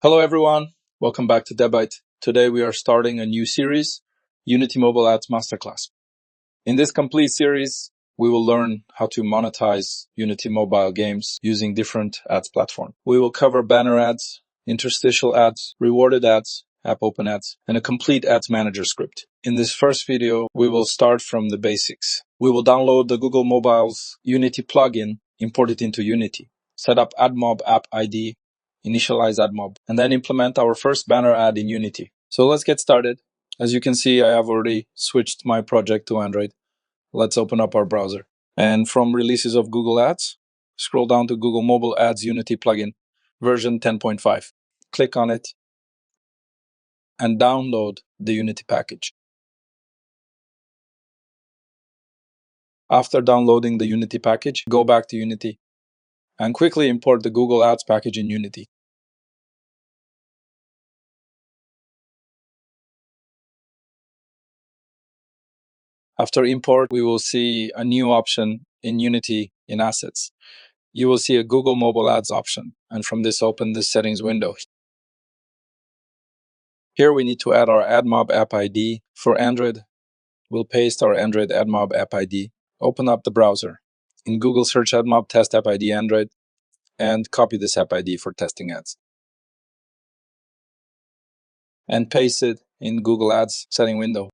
Hello everyone, welcome back to Devbyte. Today we are starting a new series, Unity Mobile Ads Masterclass. In this complete series, we will learn how to monetize Unity mobile games using different ads platforms. We will cover banner ads, interstitial ads, rewarded ads, app open ads, and a complete ads manager script. In this first video, we will start from the basics. We will download the Google Mobile's Unity plugin, import it into Unity, set up AdMob App ID, initialize AdMob, and then implement our first banner ad in Unity. So let's get started. As you can see, I have already switched my project to Android. Let's open up our browser. And from releases of Google Ads, scroll down to Google Mobile Ads Unity plugin, version 10.5. Click on it and download the Unity package. After downloading the Unity package, go back to Unity and quickly import the Google Ads package in Unity. After import, we will see a new option in Unity in Assets. You will see a Google Mobile Ads option, and from this, open the settings window. Here we need to add our AdMob App ID. For Android, we'll paste our Android AdMob App ID. Open up the browser. In Google, search AdMob Test App ID Android, and copy this app ID for testing ads. And paste it in Google Ads setting window.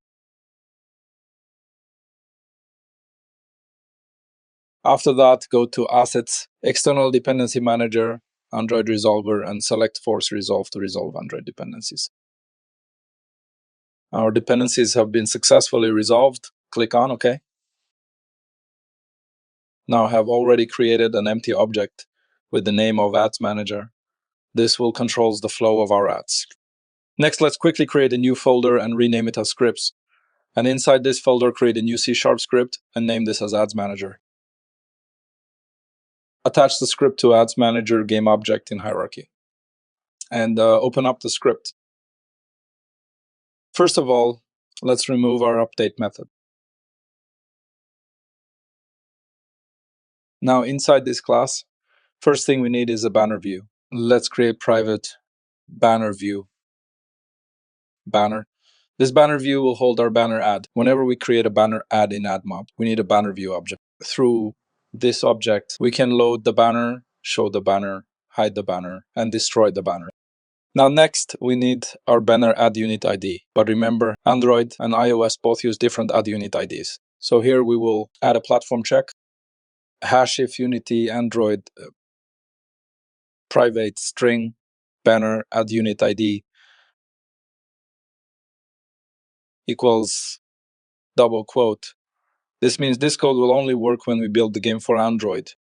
After that, go to Assets, External Dependency Manager, Android Resolver, and select Force Resolve to resolve Android dependencies. Our dependencies have been successfully resolved. Click on OK. Now I have already created an empty object with the name of Ads Manager. This will control the flow of our ads. Next, let's quickly create a new folder and rename it as scripts. And inside this folder, create a new C# script and name this as Ads Manager. Attach the script to Ads Manager game object in hierarchy. And open up the script. First of all, let's remove our update method. Now inside this class, first thing we need is a banner view. Let's create private banner view. Banner. This banner view will hold our banner ad. Whenever we create a banner ad in AdMob, we need a banner view object. Through this object, we can load the banner, show the banner, hide the banner, and destroy the banner. Now next, we need our banner ad unit ID. But remember, Android and iOS both use different ad unit IDs. So here we will add a platform check. Hash if Unity Android private string banner ad unit ID equals double quote. This means this code will only work when we build the game for Android.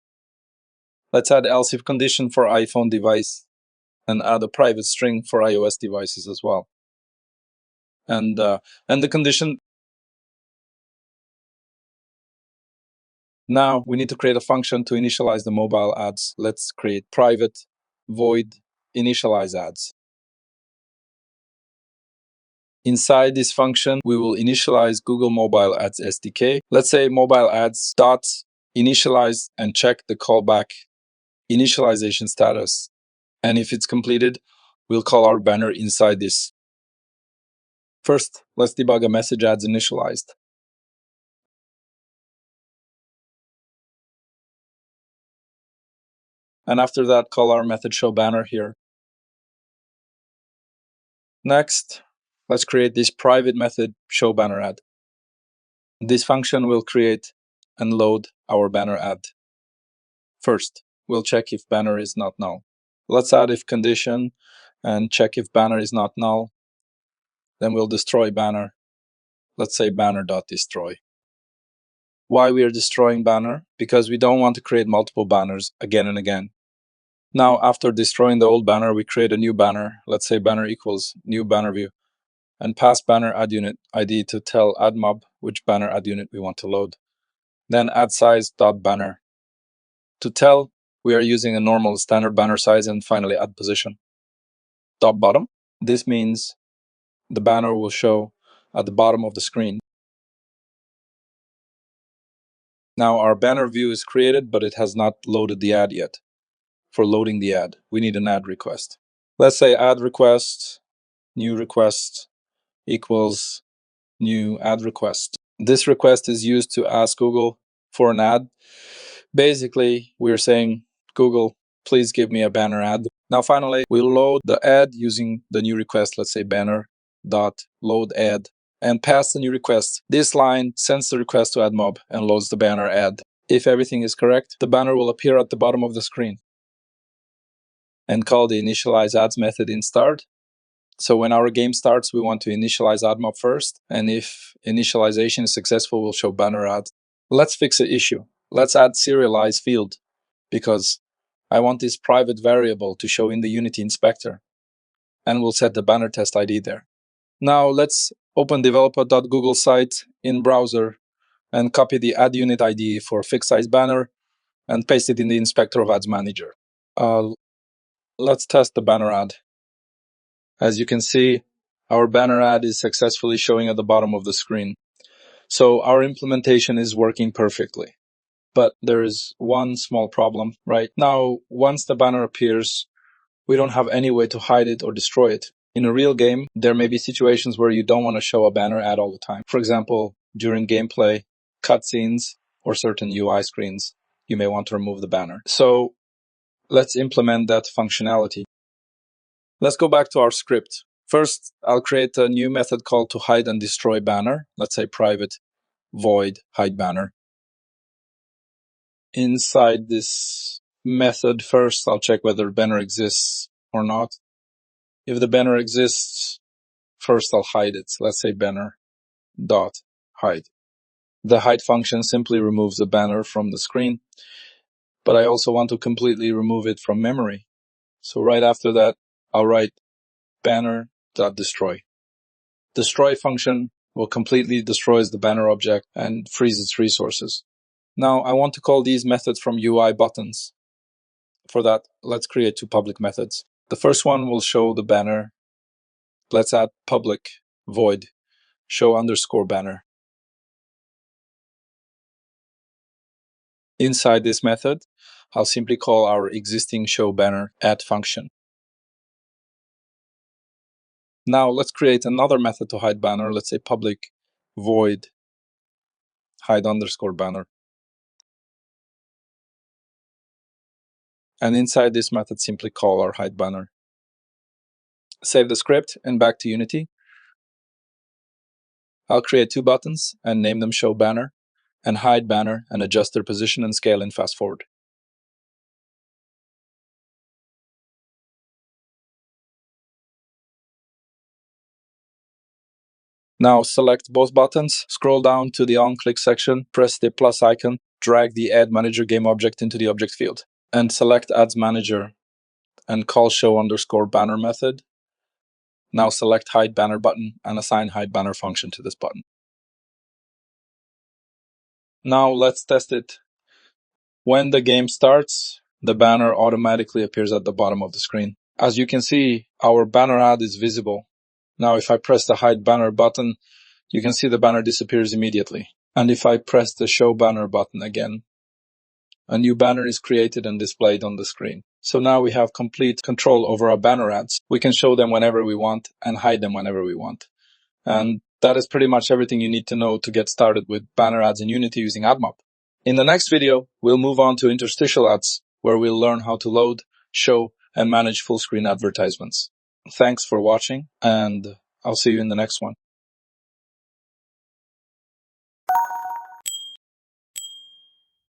Let's add else if condition for iPhone device and add a private string for iOS devices as well. And the condition. Now we need to create a function to initialize the mobile ads. Let's create private void initialize ads. Inside this function, we will initialize Google Mobile Ads SDK. Let's say mobile ads dot initialize and check the callback initialization status. And if it's completed, we'll call our banner inside this. First, let's debug a message ads initialized. And after that, call our method show banner here. Next, let's create this private method show banner ad. This function will create and load our banner ad. First, we'll check if banner is not null. Let's add if condition and check if banner is not null. Then we'll destroy banner. Let's say banner.destroy. Why we are destroying banner? Because we don't want to create multiple banners again and again. Now, after destroying the old banner, we create a new banner. Let's say banner equals new banner view, and pass banner ad unit ID to tell AdMob which banner ad unit we want to load. Then add size.banner to tell we are using a normal standard banner size, and finally add position. Top bottom. This means the banner will show at the bottom of the screen. Now our banner view is created, but it has not loaded the ad yet. For loading the ad, we need an ad request. Let's say add request, new request equals new ad request. This request is used to ask Google for an ad. Basically, we're saying, Google, please give me a banner ad. Now, finally, we load the ad using the new request, let's say banner dot load ad, and pass the new request. This line sends the request to AdMob and loads the banner ad. If everything is correct, the banner will appear at the bottom of the screen and call the Initialize Ads method in start. So when our game starts, we want to initialize AdMob first, and if initialization is successful, we'll show banner ad. Let's fix the issue. Let's add serialize field, because I want this private variable to show in the Unity inspector, and we'll set the banner test ID there. Now let's open developer.google site in browser and copy the ad unit ID for fixed size banner and paste it in the inspector of ads manager. Let's test the banner ad. As you can see, our banner ad is successfully showing at the bottom of the screen. So our implementation is working perfectly. But there is one small problem, right? Now, once the banner appears, we don't have any way to hide it or destroy it. In a real game, there may be situations where you don't want to show a banner ad all the time. For example, during gameplay, cutscenes, or certain UI screens, you may want to remove the banner. So let's implement that functionality. Let's go back to our script. First, I'll create a new method called to hide and destroy banner. Let's say private void hide banner. Inside this method, first, I'll check whether the banner exists or not. If the banner exists, first I'll hide it. Let's say banner dot hide. The hide function simply removes the banner from the screen, but I also want to completely remove it from memory. So right after that, I'll write banner dot destroy. Destroy function will completely destroys the banner object and freeze its resources. Now I want to call these methods from UI buttons. For that, let's create two public methods. The first one will show the banner. Let's add public void show underscore banner. Inside this method, I'll simply call our existing show banner add function. Now let's create another method to hide banner. Let's say public void hide underscore banner. And inside this method, simply call our hide banner. Save the script and back to Unity. I'll create two buttons and name them show banner and hide banner and adjust their position and scale in fast forward. Now select both buttons, scroll down to the on-click section, press the plus icon, drag the Ad Manager game object into the object field, and select Ads Manager and call show underscore banner method. Now select hide banner button and assign hide banner function to this button. Now let's test it. When the game starts, the banner automatically appears at the bottom of the screen. As you can see, our banner ad is visible. Now if I press the hide banner button, you can see the banner disappears immediately. And if I press the show banner button again, a new banner is created and displayed on the screen. So now we have complete control over our banner ads. We can show them whenever we want and hide them whenever we want. And that is pretty much everything you need to know to get started with banner ads in Unity using AdMob. In the next video, we'll move on to Interstitial Ads, where we'll learn how to load, show, and manage full screen advertisements. Thanks for watching, and I'll see you in the next one.